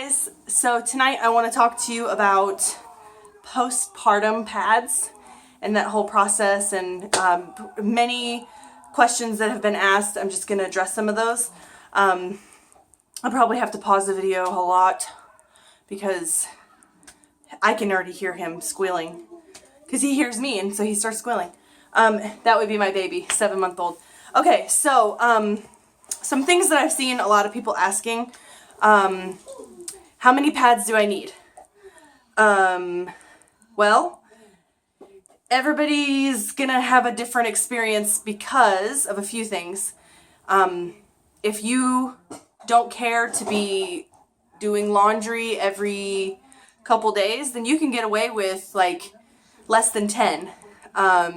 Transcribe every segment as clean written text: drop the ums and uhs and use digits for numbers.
guys, so tonight I want to talk to you about postpartum pads and that whole process, and many questions that have been asked. I'm just going to address some of those. I'll probably have to pause the video a lot because I can already hear him squealing because he hears me and so he starts squealing. That would be my baby, 7-month-old. Okay, so some things that I've seen a lot of people asking. How many pads do I need? Well, everybody's gonna have a different experience because of a few things. If you don't care to be doing laundry every couple days, then you can get away with like less than 10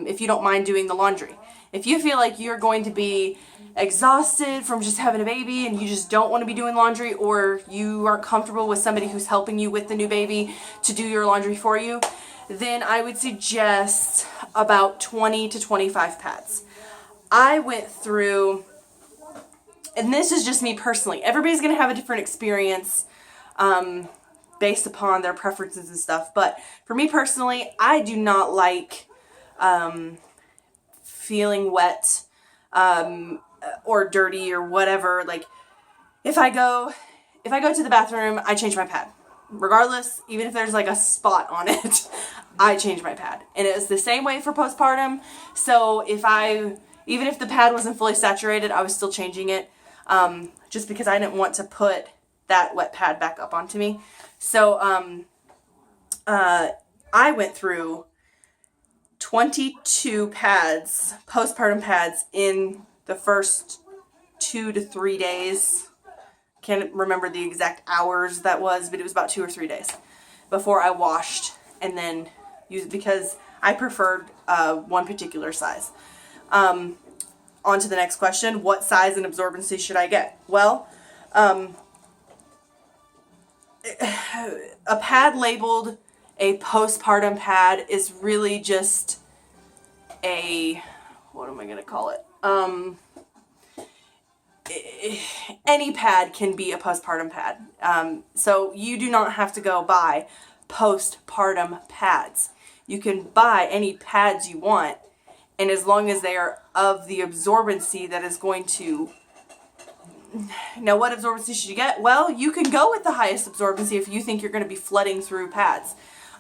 if you don't mind doing the laundry. If you feel like you're going to be exhausted from just having a baby and you just don't want to be doing laundry, or you aren't comfortable with somebody who's helping you with the new baby to do your laundry for you, then I would suggest about 20 to 25 pads. I went through, and this is just me personally, everybody's going to have a different experience based upon their preferences and stuff, but for me personally, I do not like feeling wet or dirty or whatever. Like if I go to the bathroom, I change my pad regardless, even if there's like a spot on it. I change my pad, and it's the same way for postpartum. So even if the pad wasn't fully saturated, I was still changing it just because I didn't want to put that wet pad back up onto me. So I went through 22 pads, postpartum pads, in the first 2 to 3 days. Can't remember the exact hours that was, but it was about 2 or 3 days before I washed and then used, because I preferred one particular size. On to the next question. What size and absorbency should I get? Well, a pad labeled a postpartum pad is really just a, what am I going to call it? Any pad can be a postpartum pad. So you do not have to go buy postpartum pads. You can buy any pads you want, and as long as they are of the absorbency that is going to... Now, what absorbency should you get? Well, you can go with the highest absorbency if you think you're going to be flooding through pads.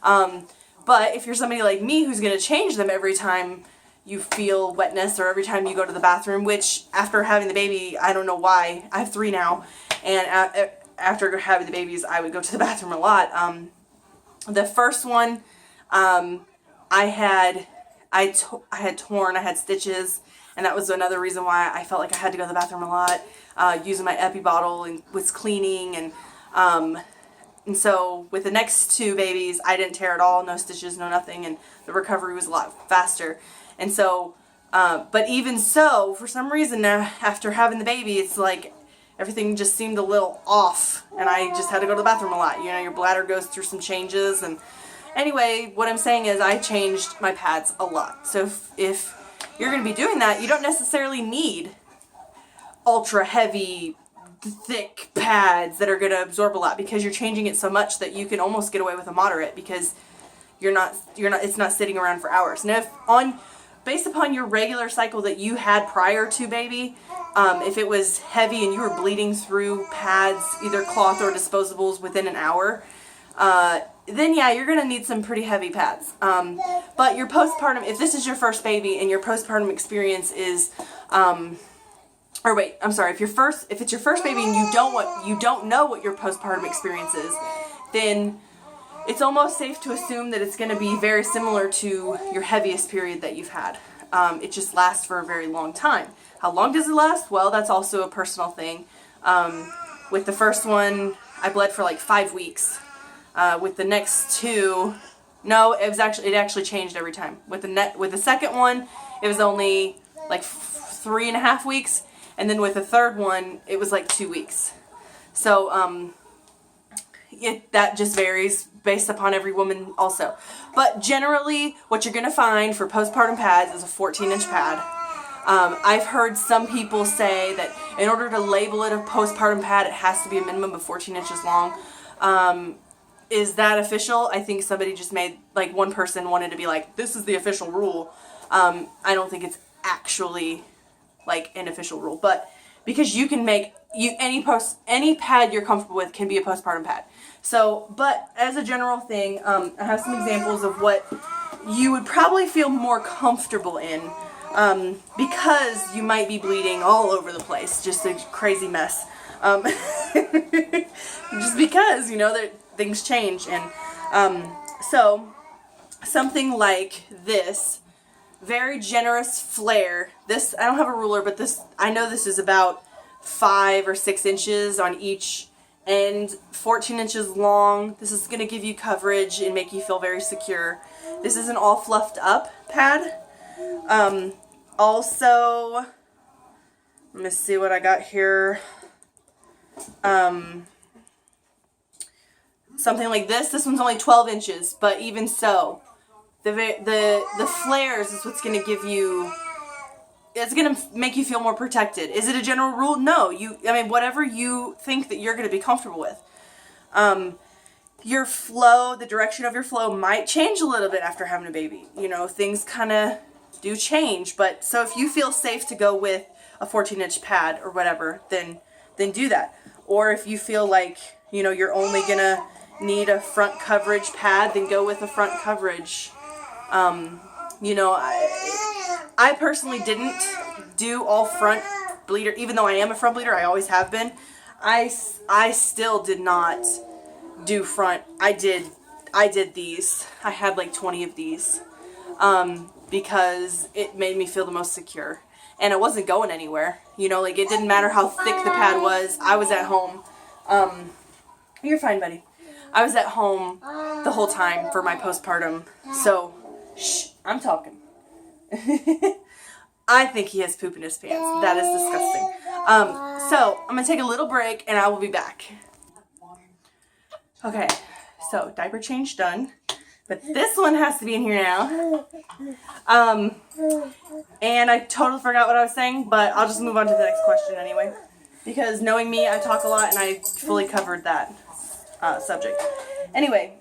But if you're somebody like me who's going to change them every time you feel wetness or every time you go to the bathroom, which after having the baby, I don't know why, I have 3 now, and after having the babies, I would go to the bathroom a lot. The first one, I had torn, I had stitches, and that was another reason why I felt like I had to go to the bathroom a lot, using my epi bottle and was cleaning, and so with the next 2 babies, I didn't tear at all, no stitches, no nothing, and the recovery was a lot faster. And so, but even so, for some reason now, after having the baby, it's like everything just seemed a little off, and I just had to go to the bathroom a lot. You know, your bladder goes through some changes, and anyway, what I'm saying is I changed my pads a lot. So if you're going to be doing that, you don't necessarily need ultra heavy, thick pads that are going to absorb a lot, because you're changing it so much that you can almost get away with a moderate, because it's not sitting around for hours. Now, based upon your regular cycle that you had prior to baby, if it was heavy and you were bleeding through pads, either cloth or disposables, within an hour, then yeah, you're going to need some pretty heavy pads. But your postpartum, if this is your first baby and your postpartum experience is, or wait, I'm sorry, if it's your first baby and you don't know what your postpartum experience is, then it's almost safe to assume that it's going to be very similar to your heaviest period that you've had. It just lasts for a very long time. How long does it last? Well, that's also a personal thing. With the first one, I bled for like 5 weeks. With the next 2, no, it actually changed every time. With the second one, it was only like 3.5 weeks. And then with the third one, it was like 2 weeks. So that just varies based upon every woman also. But generally, what you're going to find for postpartum pads is a 14-inch pad. I've heard some people say that in order to label it a postpartum pad, it has to be a minimum of 14 inches long. Is that official? I think somebody just made, like, one person wanted to be like, this is the official rule. I don't think it's actually like an official rule, but because you can make any pad you're comfortable with can be a postpartum pad. So, but as a general thing, I have some examples of what you would probably feel more comfortable in, because you might be bleeding all over the place, just a crazy mess. Just because, you know, things change. And so something like this, very generous flare. This, I don't have a ruler, but this, I know this is about 5 or 6 inches on each end, 14 inches long. This is going to give you coverage and make you feel very secure. This is an all fluffed up pad. Also, let me see what I got here. Something like this. This one's only 12 inches, but even so, the flares is what's going to give you, it's going to make you feel more protected. Is it a general rule? No. I mean, whatever you think that you're going to be comfortable with. Your flow, the direction of your flow might change a little bit after having a baby. You know, things kind of do change, but so if you feel safe to go with a 14-inch pad or whatever, then do that. Or if you feel like, you know, you're only going to need a front coverage pad, then go with a front coverage. You know, I personally didn't do all front bleeder, even though I am a front bleeder, I always have been. I still did not do front. I did these. I had like 20 of these, because it made me feel the most secure. And it wasn't going anywhere. You know, like, it didn't matter how thick the pad was. I was at home. You're fine, buddy. I was at home the whole time for my postpartum. So, shh, I'm talking. I think he has poop in his pants. That is disgusting. So, I'm going to take a little break and I will be back. Okay, so diaper change done. But this one has to be in here now. And I totally forgot what I was saying, but I'll just move on to the next question anyway. Because knowing me, I talk a lot and I fully covered that subject. Anyway,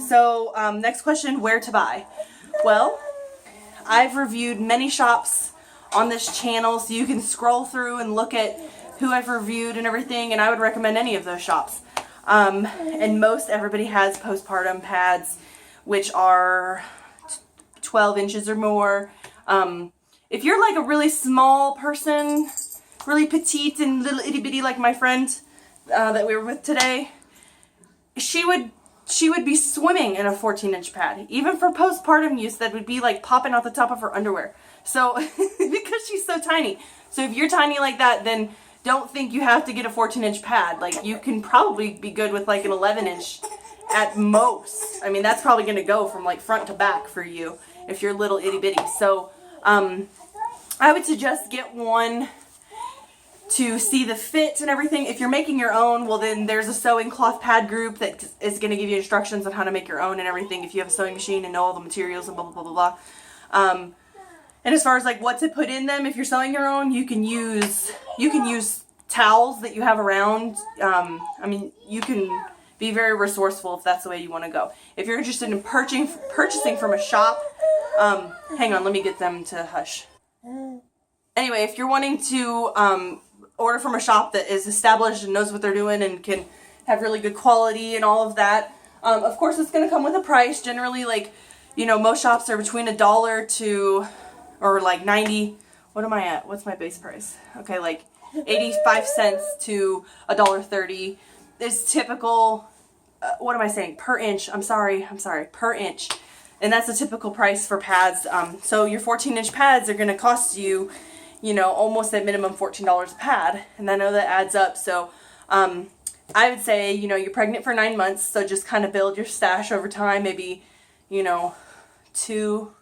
so next question, where to buy? Well, I've reviewed many shops on this channel, so you can scroll through and look at who I've reviewed and everything, and I would recommend any of those shops. And most everybody has postpartum pads, which are 12 inches or more. If you're like a really small person, really petite and little itty bitty like my friend that we were with today, she would be swimming in a 14-inch pad. Even for postpartum use, that would be like popping out the top of her underwear. So, because she's so tiny. So if you're tiny like that, then don't think you have to get a 14-inch pad. Like, you can probably be good with like an 11-inch at most. I mean, that's probably going to go from like front to back for you if you're little itty bitty. So, I would suggest get one to see the fit and everything. If you're making your own, well, then there's a sewing cloth pad group that is going to give you instructions on how to make your own and everything if you have a sewing machine and know all the materials and blah, blah, blah, blah, blah. And as far as like what to put in them, if you're sewing your own, you can use towels that you have around. I mean, you can be very resourceful if that's the way you want to go. If you're interested in purchasing from a shop, hang on, let me get them to hush. Anyway, if you're wanting to order from a shop that is established and knows what they're doing and can have really good quality and all of that, of course it's going to come with a price. Generally, like, you know, most shops are between $1 to, or like 90, what am I at? What's my base price? Okay, like 85 cents to $1.30 is typical, what am I saying? Per inch, I'm sorry, per inch. And that's a typical price for pads. So your 14-inch pads are going to cost you, you know, almost at minimum $14 a pad. And I know that adds up. So I would say, you know, you're pregnant for 9 months, so just kind of build your stash over time. Maybe, you know, two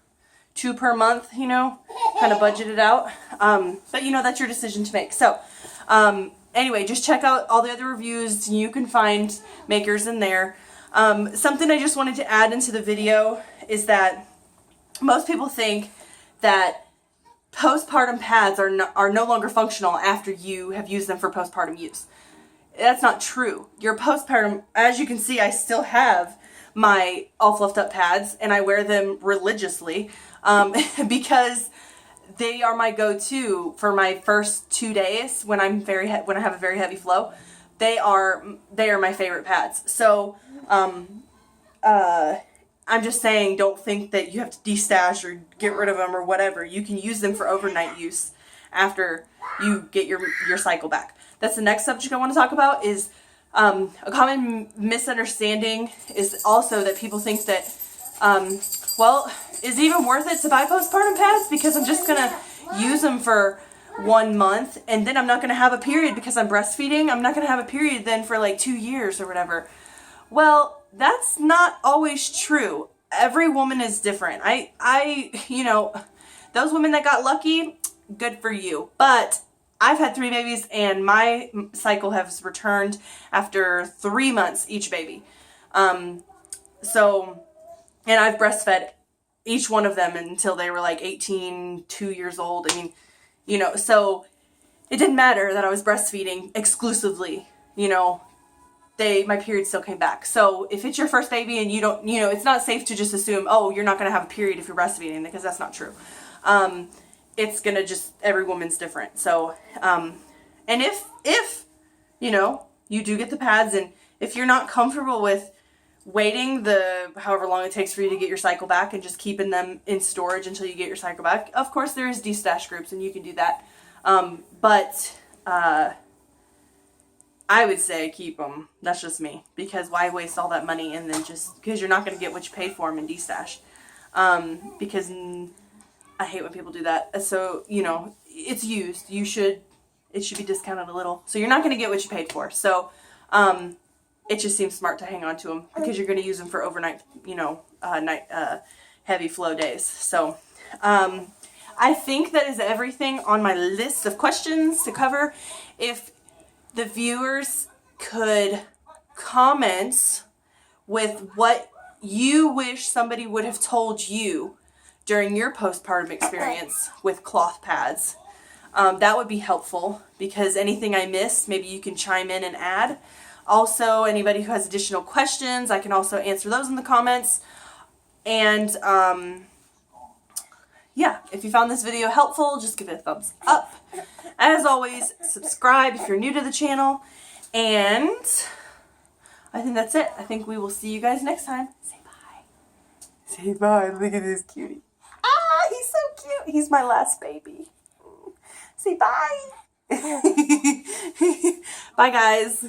per month, you know, kind of budget it out. But, you know, that's your decision to make. So anyway, just check out all the other reviews. You can find makers in there. Something I just wanted to add into the video is that most people think that postpartum pads are no longer functional after you have used them for postpartum use. That's not true. Your postpartum, as you can see, I still have my all fluffed up pads, and I wear them religiously because they are my go-to for my first 2 days when I'm when I have a very heavy flow. They are my favorite pads. So I'm just saying, don't think that you have to destash or get rid of them or whatever. You can use them for overnight use after you get your cycle back. That's the next subject I want to talk about. Is a common misunderstanding is also that people think that, well, is it even worth it to buy postpartum pads because I'm just going to use them for 1 month and then I'm not going to have a period because I'm breastfeeding. I'm not going to have a period then for like 2 years or whatever. Well, that's not always true. Every woman is different. You know, those women that got lucky, good for you. But I've had 3 babies and my cycle has returned after 3 months each baby. And I've breastfed each one of them until they were like 18, 2 years old. I mean, you know, so it didn't matter that I was breastfeeding exclusively, you know, my period still came back. So if it's your first baby and you don't, you know, it's not safe to just assume, oh, you're not going to have a period if you're breastfeeding, because that's not true. It's going to just, every woman's different. So, and if, you know, you do get the pads and if you're not comfortable with waiting however long it takes for you to get your cycle back and just keeping them in storage until you get your cycle back, of course there is destash groups and you can do that. But I would say keep them. That's just me. Because why waste all that money and then because you're not going to get what you paid for them in destash. Because I hate when people do that. So, you know, it's used. It should be discounted a little. So you're not going to get what you paid for. So, it just seems smart to hang on to them because you're going to use them for overnight, you know, heavy flow days. So, I think that is everything on my list of questions to cover. If the viewers could comment with what you wish somebody would have told you during your postpartum experience with cloth pads, that would be helpful, because anything I missed, maybe you can chime in and add. Also, anybody who has additional questions, I can also answer those in the comments. And yeah, if you found this video helpful, just give it a thumbs up. As always, subscribe if you're new to the channel. And I think that's it. I think we will see you guys next time. Say bye. Say bye. Look at this cutie. Ah, he's so cute. He's my last baby. Say bye. Bye, guys.